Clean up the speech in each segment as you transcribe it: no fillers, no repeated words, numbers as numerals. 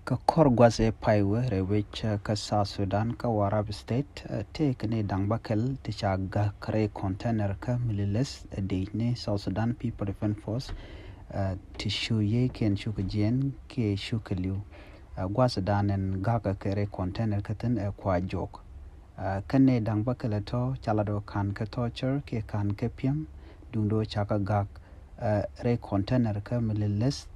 ka korgwase paiwe rewich ka South Sudan ka Warab State te kene dangbakel te chaga kare container ka mililes de ne South Sudan People Defense Force te shuye ken shuka jen ke shuka liu gwasa danen gaga kare container ka ten kwa jok kene dangbakel to chalado kan ka torture ke kan ka piem dundo chaka gag re container ka mililes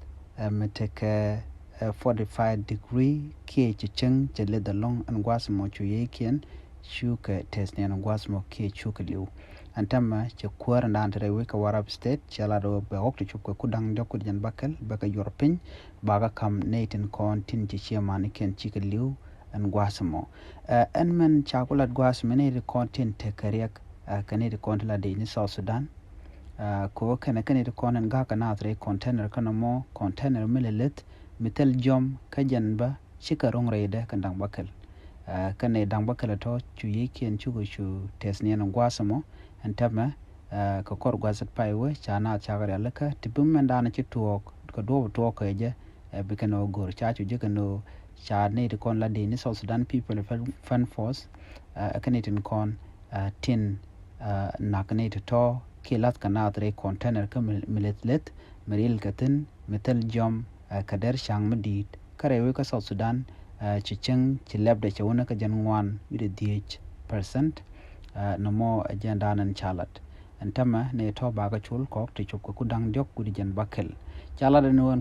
meteke 45 degree ke chicheng chele the long and gwasmo chuye ken shuka test ne gwasmo ke shuka liu antama che kwar na andre we ka Warab State chala do be ok chupka kudang jokku jan bakal baka yorpin baga kam netin kon tin chi chairman ken chika liu and gwasmo en men chakulat gwasmo ne content te kariak kane de kontla de ni South Sudan ko kane de konen ga kana tre container kana mo container milelet mitel jom kajanba shikarong reide kandang bakal kane dang bakal to chuyi kien chugo chu tesnien gwasamo antama ka kor gwasat paiwe chana chagare laka tibum mandana chituok ko do to ko je bikano gor chachu je kano cha ne de kon la de ni South Sudan People Defense Force kane tin kon tin nakane to kilat kana tre container ka miletlet meril katin metal jom kader shang medit karewe ka South Sudan chicheng chilab de chawna ka janwan with DH% no mo agenda nan chalat antama ne to baga chul kok te chop ko kudang diok kudi jan bakel chala de no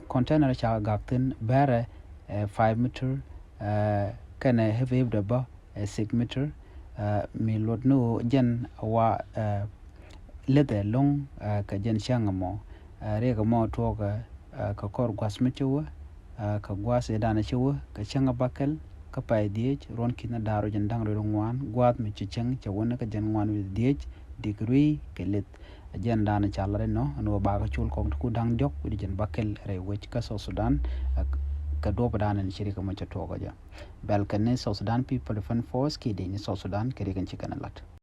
container cha gakten bare 5 meter kana heavy de ba 6 meter mi lot no jan wa lede long ka jan shangamo re ga mo to ka kor gwas mechuwa ka gwas edana chuwa ka changa bakel ka pai diech ron kina daro jandang ro ngwan gwat mi chicheng chawona ka jan ngwan with diech degree kelet agenda na chalare no ba ka chul kong ku dang jok ku jan bakel re wech ka South Sudan ka do badana ni shirika ma chato ga ja bal kan ne South Sudan People Defense Force ki de ni South Sudan kere kan chikana lat